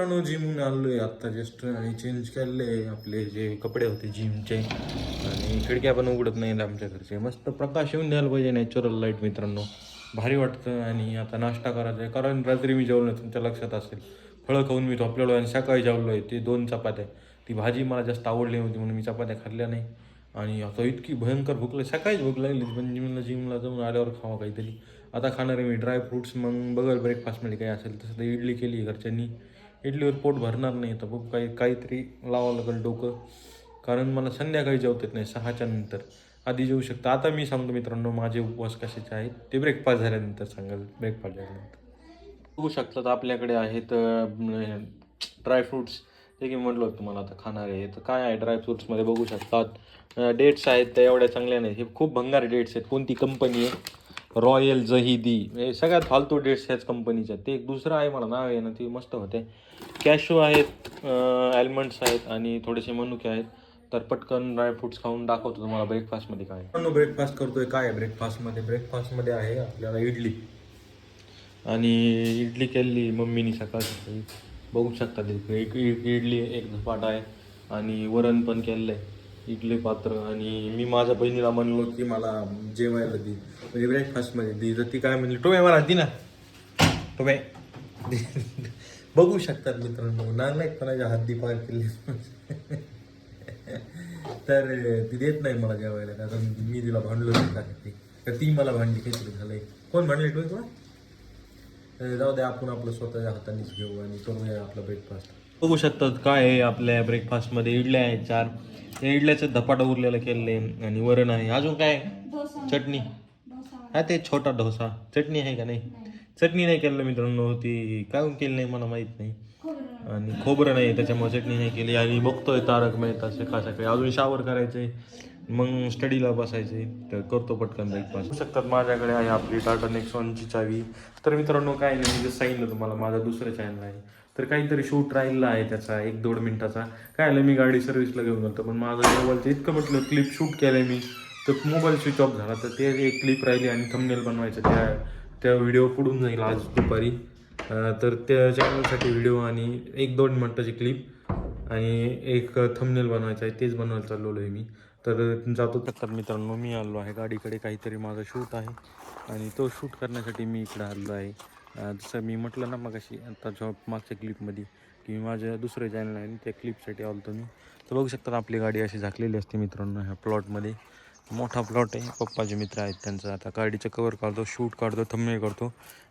जिमून आलोय आत्ता जस्ट आणि चेंज केले आपले जे कपडे होते जिमचे आणि खिडक्या पण उघडत नाही आमच्या घरचे. मस्त प्रकाश येऊन द्यायला पाहिजे, नॅचरल लाईट मित्रांनो, भारी वाटतं. आणि आता नाश्ता करायचा आहे, कारण रात्री मी जेवलो नाही, तुमच्या लक्षात असेल. फळं खाऊन मी झोपलेलो आणि सकाळी जेवलो आहे ते 2 चपात्या. ती भाजी मला जास्त आवडली नव्हती म्हणून मी चपात्या खाल्ल्या नाही. आणि आता इतकी भयंकर भूक लागली, सकाळीच भूक लागली, पण जिमला जाऊन आल्यावर खावा काहीतरी. आता खाणार आहे मी ड्रायफ्रूट्स, मग बघल ब्रेकफास्टमध्ये काही असेल तसं. तर इडली केली घरच्यांनी, इडलीवर पोट भरणार नाही तर बघ काहीतरी लावावं लागेल डोकं, कारण मला संध्याकाळी जेवतात नाही 6च्या नंतर. आधी जेवू शकतं. आता मी सांगतो मित्रांनो माझे उपवास कशाचे आहेत ते ब्रेकफास्ट झाल्यानंतर सांगाल. ब्रेकफास्ट झाल्यानंतर बघू शकतात आपल्याकडे आहेत ड्रायफ्रूट्स. हे की म्हटलं होतं तुम्हाला आता खाणार आहे. तर काय आहे ड्रायफ्रूट्समध्ये बघू शकतात. डेट्स आहेत त्या एवढ्या चांगल्या नाही, हे खूप भंगार डेट्स आहेत. कोणती कंपनी आहे, रॉयल जहीदी, हे सगळ्यात फालतू डेट्स ह्याच कंपनीच्या. ते एक दुसरं आहे, मला नाव आहे ना, ते मस्त होते. कॅशू आहेत, ॲल्मंड्स आहेत आणि थोडेसे मनुके आहेत. तर पटकन ड्रायफ्रूट्स खाऊन दाखवतो तुम्हाला ब्रेकफास्टमध्ये काय. ब्रेकफास्ट करतोय. काय आहे ब्रेकफास्टमध्ये आहे आपल्याला इडली. आणि इडली केली मम्मीनी सकाळ सकाळी, बघू शकता. एक इडली एक धपाटा आहे आणि वरण पण केलं आहे, इडली पात्र. आणि मी माझ्या बहिणीला म्हणलो की मला जेवायला दे, म्हणजे ब्रेकफास्टमध्ये दे. तर ती काय म्हणली, टोम्या मला दी ना, टोम्या. बघू शकतात मित्रांनो, नालायकपणाच्या हद्दी पार केली. तर ती देत नाही मला जेवायला, कारण मी तिला भांडलो त्यासाठी. तर ती मला भांडली, काहीतरी झालंय. कोण भांडले तुला? जाऊ दे, आपण आपलं स्वतःच्या हातानेच घेऊ आणि करूया आपला ब्रेकफास्ट. बघू शकतात काय आहे आपल्या ब्रेकफास्टमध्ये. इडल्या आहेत 4. त्या इडल्याचं धपाटा उरलेलं केलेलं आहे आणि वरण आहे. अजून काय आहे? चटणी. हा ते छोटा डोसा. चटणी आहे का नाही? चटणी नाही केलं मित्रांनो, ती काय केली नाही मला माहीत नाही. आणि खोबरं नाही त्याच्यामुळे चटणी नाही केली. आणि बघतोय तारक मेहता सकाळ सकाळी. अजून शावर करायचं आहे, मग स्टडीला बसायचे. तर करतो पटकन ब्रेकफास्ट. शकतात माझ्याकडे आहे आपली टाटा नेक्सॉनची चावी. तर मित्रांनो काय नाही, मी जसं सांगितलं तुम्हाला माझा दुसरं चॅनल आहे. तर काहीतरी शूट राहिलेला आहे त्याचा 1-2 मिनिटाचा. काय आलं, मी गाडी सर्व्हिसला घेऊन गेलो पण माझं मोबाईलचं इतकं म्हटलं क्लिप शूट केलं मी, तर मोबाईल स्विच ऑफ झाला. तर ते एक क्लिप राहिली आणि थंबनेल बनवायचं, त्या व्हिडिओ पुढून जाईल आज दुपारी. तर त्या चॅनलसाठी व्हिडिओ आणि 1-2 मिनिटाची क्लिप आणि एक थंबनेल बनवायचं आहे, तेच बनवायला चाललेलो आहे मी. तर जातो तर मित्रांनो, मी आलो आहे गाडीकडे. काहीतरी माझा शूट आहे आणि तो शूट करण्यासाठी मी इकडं आलो आहे. जसं मी म्हटलं ना मग अशी आता मागच्या क्लिपमध्ये की माझ्या दुसरं चॅनल आहे, त्या क्लिपसाठी आलो मी. तर बघू शकतात आपली गाडी अशी झाकलेली असते मित्रांनो ह्या प्लॉटमध्ये. मोठा प्लॉट आहे, पप्पाचे मित्र आहेत त्यांचं. आता गाडीचं कवर काढतो, शूट काढतो, थंबनेल करतो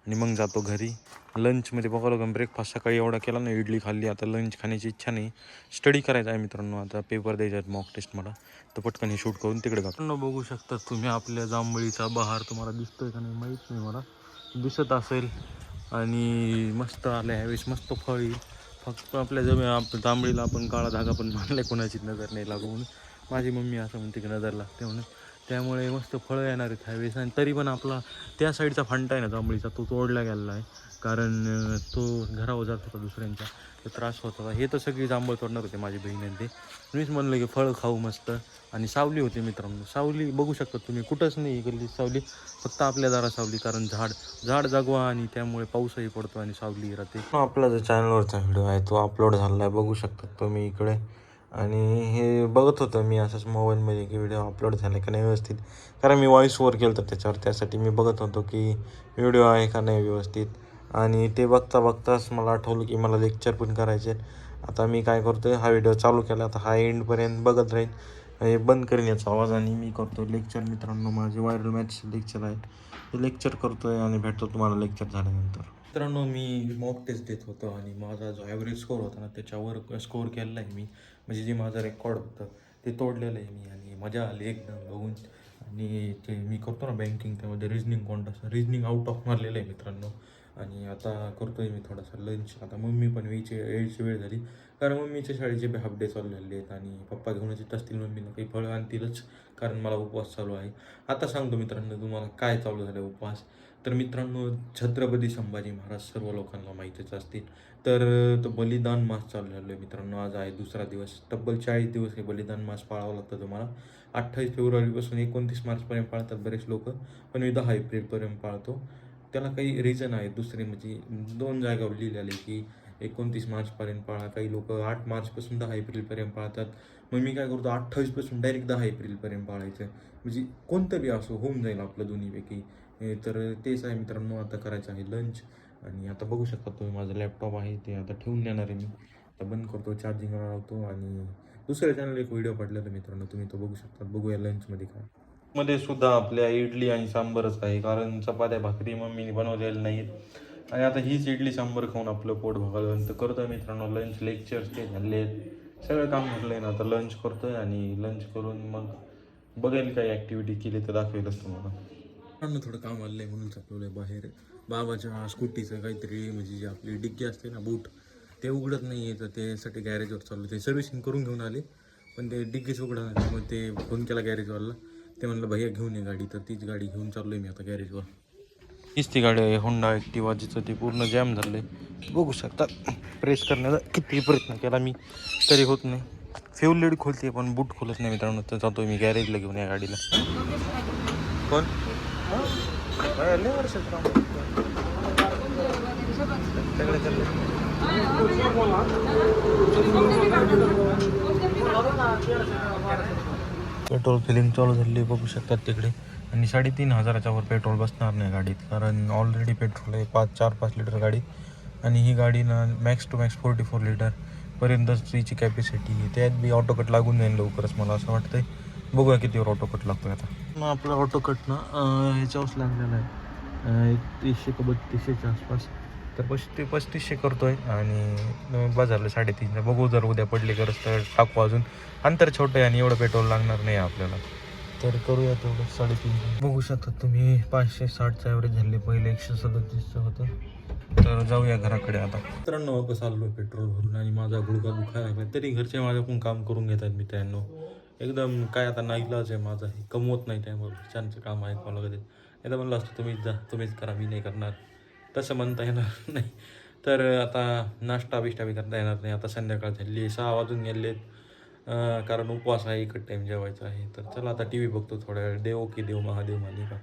आणि मग जातो घरी. लंचमध्ये बघा लागून ब्रेकफास्ट सकाळी एवढा केला ना, इडली खाल्ली. आता लंच खाण्याची इच्छा नाही, स्टडी करायचा आहे मित्रांनो. आता पेपर द्यायचे आहेत, मॉक टेस्ट मला. तर पटकन हे शूट करून तिकडे जातो. बघू शकतात तुम्ही आपल्या जांभळीचा बहार. तुम्हाला दिसतोय का नाही माहीत नाही, मला दिसत असेल. आणि मस्त आलं ह्यावेळेस, मस्त फळ येईल. फक्त आपल्या जांभळीला आपण काळा धागा पण बांधलाय, कोणाची नजर नाही लागू म्हणून. माझी मम्मी असं म्हणते की नजर लागते म्हणून. त्यामुळे मस्त फळं येणार आहेत ह्यावेळेस. आणि तरी पण आपला त्या साईडचा फंटा आहे ना जांभळीचा, तो तोडला गेलेला आहे, कारण तो घरावर जात होता दुसऱ्यांच्या, तर त्रास होत होता. हे तर सगळी जांभळ तोडणार होते माझी बहीण ते. मीच म्हणलं की फळं खाऊ मस्त. आणि सावली होती मित्रांनो, सावली बघू शकता तुम्ही, कुठंच नाही गल्ली सावली, फक्त आपल्या दारा सावली. कारण झाड जागवा आणि त्यामुळे पाऊसही पडतो आणि सावली राहते. आपला जो चॅनलवरचा व्हिडिओ आहे तो अपलोड झालेला आहे, बघू शकता तुम्ही इकडे. आणि हे बघत होतं मी असंच मोबाईलमध्ये की व्हिडिओ अपलोड झाला का नाही व्यवस्थित, कारण मी व्हॉईस ओव्हर केलं होतं त्याच्यावर. त्यासाठी मी बघत होतो की व्हिडिओ आहे का नाही व्यवस्थित. आणि ते बघता बघताच मला आठवलं की मला लेक्चर पण करायचे. आता मी काय करतो, हा व्हिडिओ चालू केला, आता हा एंडपर्यंत बघत राहील. हे बंद करेन याचा आवाज आणि मी करतो लेक्चर मित्रांनो. माझे व्हायरल मॅथ्स लेक्चर आहे, ते लेक्चर करतो आहे आणि भेटतो तुम्हाला लेक्चर झाल्यानंतर. मित्रांनो मी मॉक टेस्ट देत होतो आणि माझा जो ॲव्हरेज स्कोअर होता ना त्याच्यावर स्कोअर केलेला आहे मी. म्हणजे जे माझं रेकॉर्ड होतं ते तोडलेलं आहे मी. आणि मजा आली एकदम बघून. आणि ते मी करतो ना बँकिंग, त्यामध्ये रिजनिंग रिजनिंग आउट ऑफ मारलेलं आहे मित्रांनो. आणि आता करतो आहे मी थोडासा लंच. आता मम्मी पण यायची वेळ झाली, कारण मम्मीच्या शाळेचे हाफ डे चालू झाले आहेत आणि पप्पा घेऊनच येत असतील मम्मीनं, काही फळं आणतीलच, कारण मला उपवास चालू आहे. आता सांगतो मित्रांनो तुम्हाला काय चालू झालं उपवास. तर मित्रांनो छत्रपती संभाजी महाराज सर्व लोकांना माहितीच असतील. तर तो बलिदान मास चालू झालो आहे मित्रांनो. आज आहे दुसरा दिवस. तब्बल 40 दिवस हे बलिदान मास पाळावं लागतं तुम्हाला. 28 फेब्रुवारीपासून 29 मार्चपर्यंत पाळतात बरेच लोक, पण मी 10 एप्रिलपर्यंत पाळतो. त्याला काही रिझन आहे दुसरे, म्हणजे 2 जागेवर लिहिलेले की 29 मार्चपर्यंत पाळा, काही लोक 8 मार्चपासून 10 एप्रिलपर्यंत पाळतात. मग मी काय करतो 28पासून डायरेक्ट 10 एप्रिलपर्यंत पाळायचं. म्हणजे कोणतं बी असो होऊन जाईल आपलं दोन्हीपैकी. तर तेच आहे मित्रांनो, आता करायचं आहे लंच. आणि आता बघू शकता तुम्ही माझं लॅपटॉप आहे ते आता ठेवून देणार आहे मी. आता बंद करतो, चार्जिंगला लावतो. आणि दुसऱ्या चॅनल एक व्हिडिओ पडलेला मित्रांनो, तुम्ही तो बघू शकता. बघूया लंचमध्ये काय. मध्ये सुद्धा आपल्या इडली आणि सांबरच आहे, कारण चपात्या भाकरी मम्मीने बनवलेल्या नाहीत. आणि आता हीच इडली सांबर खाऊन आपलं पोट भागवलं. तर करतोय मित्रांनो लंच. लेक्चर्स ते झाले आहेत, सगळं काम म्हटलं आहे ना. आता लंच करतोय आणि लंच करून मग बघेल काही ॲक्टिव्हिटी केली तर दाखवेलच तुम्हाला. थोडं काम आलं आहे म्हणून चालवलं बाहेर. बाबाच्या स्कूटीचं काहीतरी म्हणजे जी आपली डिग्गी असते ना बूट, ते उघडत नाही आहे. तर त्यासाठी गॅरेजवर चाललो. ते सर्व्हिसिंग करून घेऊन आले, पण ते डिग्गीच उघडत नाही. मग ते फोन केला गॅरेजवाला. ते म्हणलं भैया घेऊन ये गाडी. तर तीच गाडी घेऊन चाललो आहे मी आता गॅरेजवर. हीच ती गाडी आहे होंडा ॲक्टिवा, जिचं ते पूर्ण जॅम झालं आहे. बघू शकता, प्रेस करण्याचा किती प्रयत्न केला मी तरी होत नाही. फ्यूल लीड खोलते पण बूट खोलत नाही मित्रांनो. तर जातो मी गॅरेजला घेऊन या गाडीला. कोण पेट्रोल फिलिंग चालू झाली बघू शकतात तिकडे. आणि 3,500च्या वर पेट्रोल बसणार नाही गाडीत, कारण ऑलरेडी पेट्रोल आहे 4-5 लिटर गाडी. आणि ही गाडी ना मॅक्स टू मॅक्स 44 लिटरपर्यंतच तिची कॅपॅसिटी आहे. त्यात बी ऑटो कट लागून जाईल लवकरच मला असं वाटतंय. बघूया कितीवर ऑटो कट लागतोय आता. मग आपला ऑटो कट ना ह्याच्यावरच लागलेला आहे 3100 का 3200च्या आसपास. तर 3500 करतो आहे आणि बाजारला 3.5. बघू जर उद्या पडले गरज तर टाकू. अजून अंतर छोटं आहे आणि एवढं पेट्रोल लागणार नाही आपल्याला, तर करूया तेवढं 3.5. बघू शकता तुम्ही 560चं ॲव्हरेज झाले, पहिले 137चं होतं. तर जाऊया घराकडे आता. मित्रांनो कसं चाललो पेट्रोल भरून आणि माझा गुडघा दुखायला लागला, तरी घरचे माझ्याकडून काम करून घेतात मित्रांनो. एकदम काय आता नाईलाज आहे माझा, हे कमवत नाही त्यामुळे घरच्यांचं काम आहे मला कधी. एकदा म्हणलं असतं तुम्हीच जा, तुम्हीच करा, मी नाही करणार, तसं म्हणता येणार नाही. तर आता नाश्ता बिष्टा बी करता येणार नाही. आता संध्याकाळ झाली, 6 वाजून गेलेत. कारण उपवास आहे, एकच टाईम जेवायचा आहे. तर चला आता टी व्ही बघतो थोड्या वेळ. देव की देव महादेव मालिका.